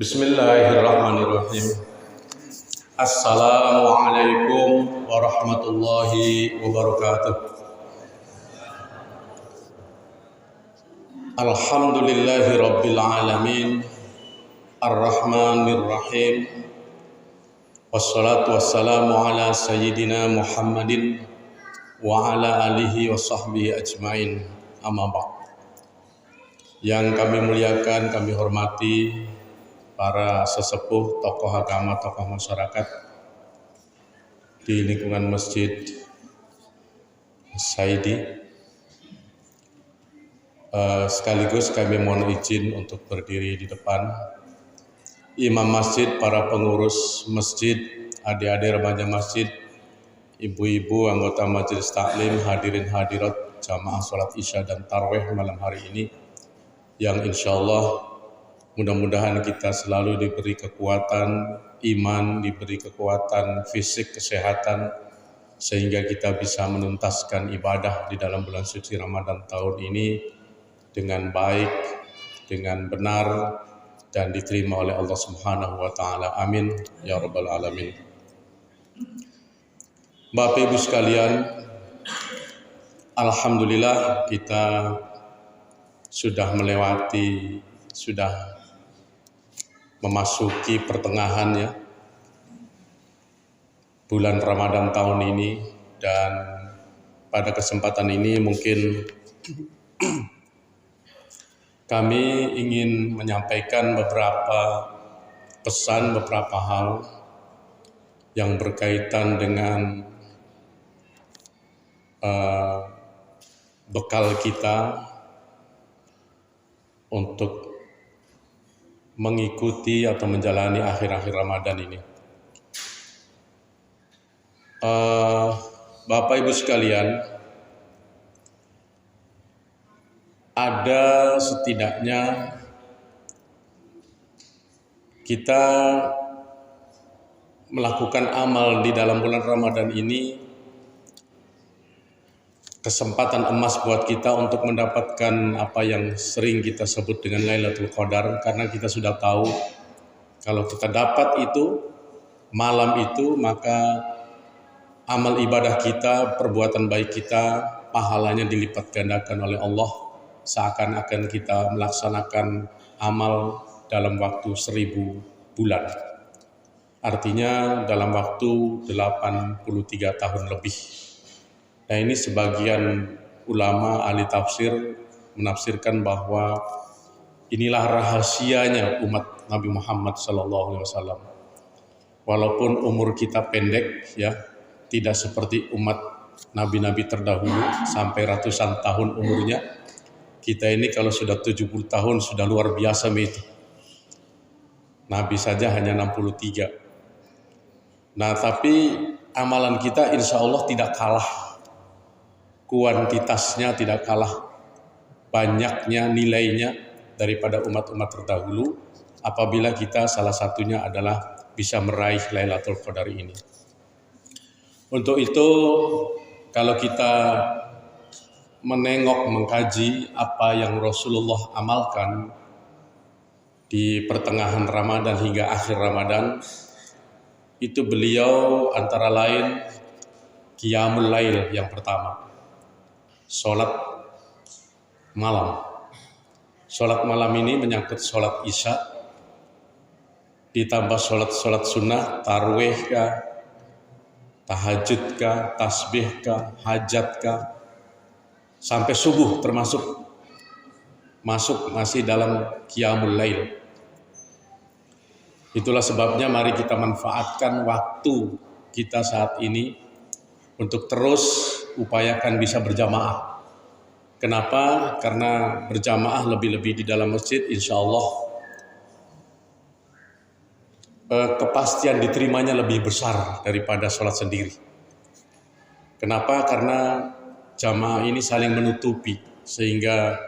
Bismillahirrahmanirrahim. Assalamualaikum warahmatullahi wabarakatuh. Alhamdulillahi rabbil alamin, ar-rahmanir rahim. Wassalatu wassalamu ala sayyidina Muhammadin wa ala alihi wa sahbihi ajmain. Amma ba'd. Yang kami muliakan, kami hormati para sesepuh, tokoh agama, tokoh masyarakat di lingkungan Masjid Saidi. Sekaligus kami mohon izin untuk berdiri di depan imam masjid, para pengurus masjid, adik-adik remaja masjid, ibu-ibu anggota majelis taklim, hadirin hadirat jamaah sholat isya dan tarawih malam hari ini, yang insya Allah mudah-mudahan kita selalu diberi kekuatan iman, diberi kekuatan fisik, kesehatan, sehingga kita bisa menuntaskan ibadah di dalam bulan suci Ramadan tahun ini dengan baik, dengan benar, dan diterima oleh Allah Subhanahu wa Ta'ala. Amin ya Rabbal Alamin. Bapak Ibu sekalian, alhamdulillah kita sudah memasuki pertengahan bulan Ramadan tahun ini, dan pada kesempatan ini mungkin kami ingin menyampaikan beberapa pesan, beberapa hal yang berkaitan dengan bekal kita untuk mengikuti atau menjalani akhir-akhir Ramadan ini. Bapak Ibu sekalian, ada setidaknya kita melakukan amal di dalam bulan Ramadan ini, kesempatan emas buat kita untuk mendapatkan apa yang sering kita sebut dengan Lailatul Qadar, karena kita sudah tahu kalau kita dapat itu malam itu, maka amal ibadah kita, perbuatan baik kita, pahalanya dilipat gandakan oleh Allah, seakan-akan kita melaksanakan amal dalam waktu 1000 bulan. Artinya dalam waktu 83 tahun lebih. Nah, ini sebagian ulama ahli tafsir menafsirkan bahwa inilah rahasianya umat Nabi Muhammad SAW. Walaupun umur kita pendek tidak seperti umat nabi-nabi terdahulu sampai ratusan tahun umurnya. Kita ini kalau sudah 70 tahun sudah luar biasa itu. Nabi saja hanya 63. Nah, tapi amalan kita insya Allah tidak kalah kuantitasnya, tidak kalah banyaknya nilainya daripada umat-umat terdahulu, apabila kita salah satunya adalah bisa meraih Lailatul Qadar ini. Untuk itu, kalau kita menengok, mengkaji apa yang Rasulullah amalkan di pertengahan Ramadan hingga akhir Ramadan, itu beliau antara lain Qiyamul Lail yang pertama, sholat malam. Sholat malam ini menyangkut sholat isya, ditambah sholat sunnah, tarawih kah, tahajud kah, tasbih kah, hajat kah, sampai subuh termasuk masih dalam Qiyamul Lail. Itulah sebabnya mari kita manfaatkan waktu kita saat ini untuk terus upayakan bisa berjamaah. Kenapa? Karena berjamaah lebih-lebih di dalam masjid, insya Allah kepastian diterimanya lebih besar daripada sholat sendiri. Kenapa? Karena jamaah ini saling menutupi, sehingga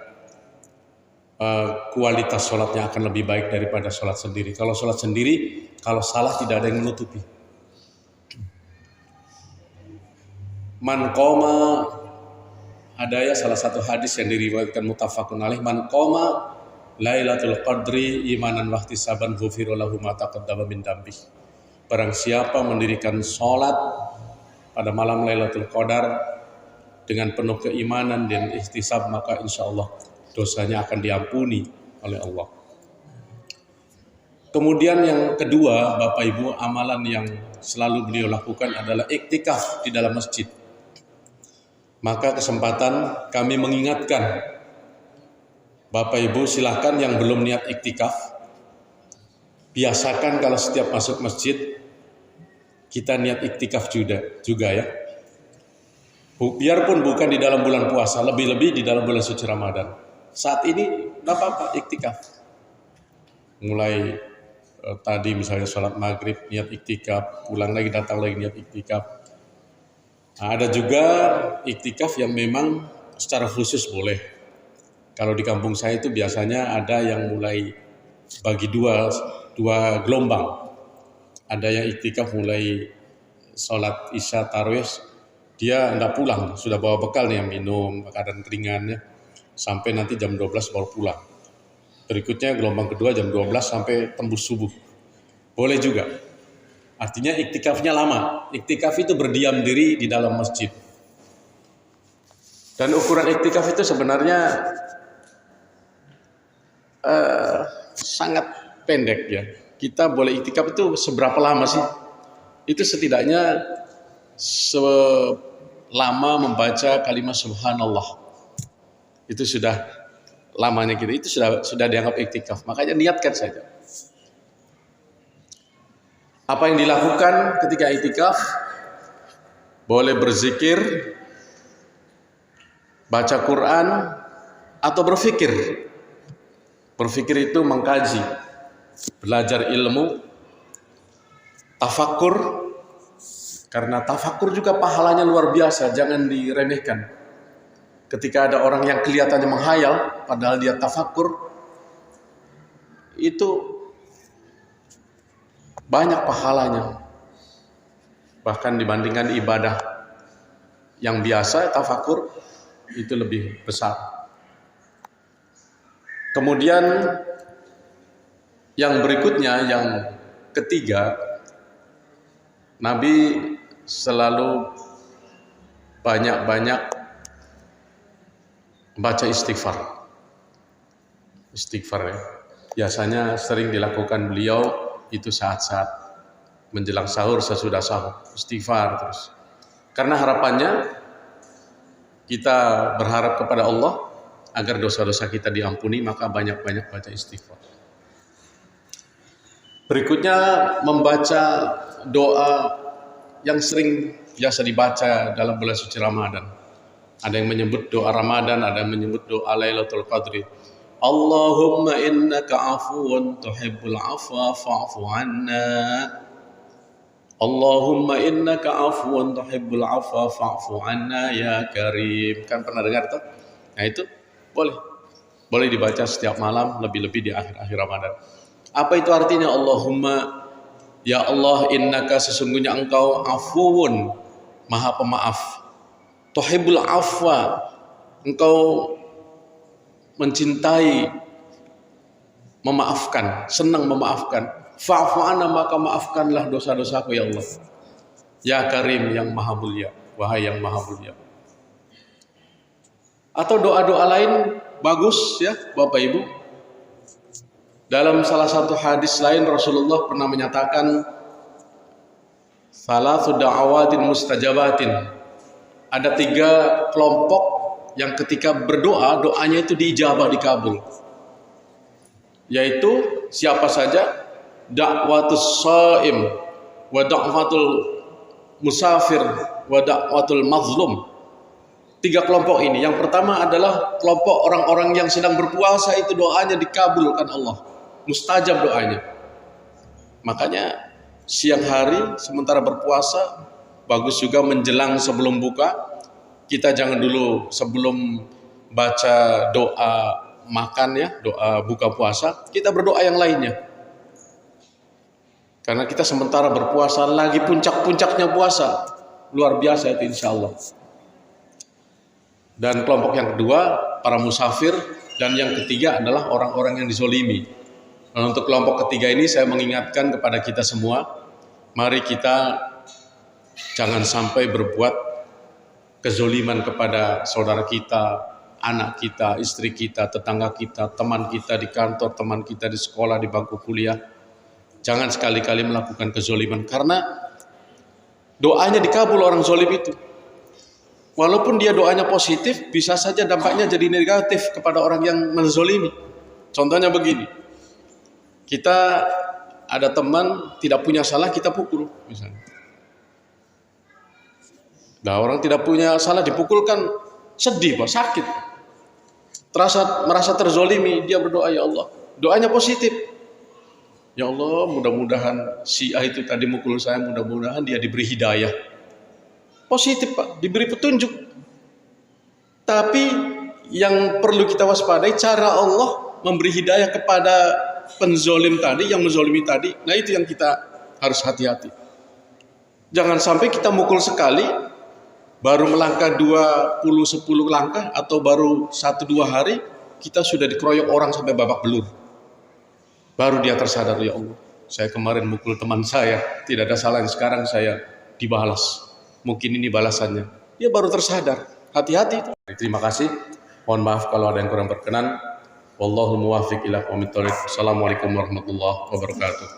kualitas sholatnya akan lebih baik daripada sholat sendiri. Kalau sholat sendiri, kalau salah tidak ada yang menutupi. Man qoma, ada salah satu hadis yang diriwayatkan muttafaqun alaih, man qoma Lailatul Qadri imanan wahtisaban ghufira lahu ma taqaddama min dambih. Barang siapa mendirikan sholat pada malam Lailatul Qadar dengan penuh keimanan dan ihtisab, maka insya Allah dosanya akan diampuni oleh Allah. Kemudian yang kedua, Bapak Ibu, amalan yang selalu beliau lakukan adalah iktikaf di dalam masjid. Maka kesempatan kami mengingatkan Bapak Ibu, silahkan yang belum niat iktikaf, biasakan kalau setiap masuk masjid kita niat iktikaf juga ya. Biarpun bukan di dalam bulan puasa, lebih-lebih di dalam bulan suci Ramadan. Saat ini tidak apa-apa iktikaf. Mulai tadi misalnya sholat maghrib niat iktikaf, pulang lagi datang lagi niat iktikaf. Nah, ada juga iktikaf yang memang secara khusus boleh. Kalau di kampung saya itu biasanya ada yang mulai bagi dua gelombang. Ada yang iktikaf mulai sholat isya tarawih, dia enggak pulang, sudah bawa bekal nih, yang minum, makanan ringannya, sampai nanti jam 12 baru pulang. Berikutnya gelombang kedua jam 12 sampai tembus subuh. Boleh juga. Artinya iktikafnya lama. Iktikaf itu berdiam diri di dalam masjid. Dan ukuran iktikaf itu sebenarnya sangat pendek ya. Kita boleh iktikaf itu seberapa lama sih? Itu setidaknya selama membaca kalimat subhanallah. Itu sudah lamanya kita, itu sudah dianggap iktikaf. Makanya niatkan saja. Apa yang dilakukan ketika iktikaf? Boleh berzikir, baca Quran, atau berfikir. Berfikir itu mengkaji, belajar ilmu, tafakkur. Karena tafakkur juga pahalanya luar biasa, jangan diremehkan. Ketika ada orang yang kelihatannya menghayal, padahal dia tafakkur, itu banyak pahalanya. Bahkan dibandingkan ibadah yang biasa, tafakkur itu lebih besar. Kemudian yang berikutnya, yang ketiga, Nabi selalu banyak-banyak baca istighfar. Istighfar ya. Biasanya sering dilakukan beliau itu saat-saat menjelang sahur, sesudah sahur. Istighfar terus. Karena harapannya kita berharap kepada Allah agar dosa-dosa kita diampuni, maka banyak-banyak baca istighfar. Berikutnya membaca doa yang sering biasa dibaca dalam bulan suci Ramadan. Ada yang menyebut doa Ramadan, ada yang menyebut doa Lailatul Qadri. Allahumma innaka afuwun tuhibbul afwa fa'fu anna. Allahumma innaka afuwun tuhibbul afwa fa'fu anna ya karim. Kan pernah dengar tuh? Nah itu boleh dibaca setiap malam, lebih-lebih di akhir-akhir Ramadan. Apa itu artinya? Allahumma, ya Allah, innaka sesungguhnya engkau afuwun, maha pemaaf. Tuhibbul afwa, engkau mencintai memaafkan, senang memaafkan. Fa'fu anna, maka maafkanlah dosa-dosaku ya Allah. Ya Karim, yang maha mulia, wahai yang maha mulia. Atau doa-doa lain bagus ya Bapak Ibu. Dalam salah satu hadis lain Rasulullah pernah menyatakan salatu da'awatin mustajabatin. Ada 3 kelompok yang ketika berdoa, doanya itu diijabah, dikabul. Yaitu siapa saja? Da'watus shaim, wa da'watul musafir, wa da'watul mazlum. 3 kelompok ini. Yang pertama adalah kelompok orang-orang yang sedang berpuasa, itu doanya dikabulkan Allah. Mustajab doanya. Makanya siang hari sementara berpuasa, bagus juga menjelang sebelum buka. Kita jangan dulu sebelum baca doa makan ya, doa buka puasa, kita berdoa yang lainnya. Karena kita sementara berpuasa, lagi puncak-puncaknya puasa. Luar biasa itu insya Allah. Dan kelompok yang kedua, para musafir, Dan yang ketiga adalah orang-orang yang dizolimi. Nah, untuk kelompok ketiga ini saya mengingatkan kepada kita semua, mari kita jangan sampai berbuat kezoliman kepada saudara kita, anak kita, istri kita, tetangga kita, teman kita di kantor, teman kita di sekolah, di bangku kuliah. Jangan sekali-kali melakukan kezoliman, karena doanya dikabul orang zolim itu. Walaupun dia doanya positif, bisa saja dampaknya jadi negatif kepada orang yang menzolimi. Contohnya begini, kita ada teman tidak punya salah, kita pukul misalnya. Nah, orang tidak punya salah dipukulkan, sedih Pak, sakit. Merasa terzolimi, dia berdoa, ya Allah. Doanya positif. Ya Allah, mudah-mudahan si A itu tadi mukul saya, mudah-mudahan dia diberi hidayah. Positif Pak, diberi petunjuk. Tapi yang perlu kita waspadai, cara Allah memberi hidayah kepada penzolim tadi, yang menzolimi tadi. Nah, itu yang kita harus hati-hati. Jangan sampai kita mukul sekali, baru melangkah 10 langkah, atau baru 1-2 hari, kita sudah dikeroyok orang sampai babak belur. Baru dia tersadar, ya Allah, saya kemarin mukul teman saya, tidak ada salah, sekarang saya dibalas. Mungkin ini balasannya. Dia baru tersadar. Hati-hati. Terima kasih. Mohon maaf kalau ada yang kurang berkenan. Wallahul muwaffiq ila aqwamit thoriq. Assalamualaikum warahmatullahi wabarakatuh.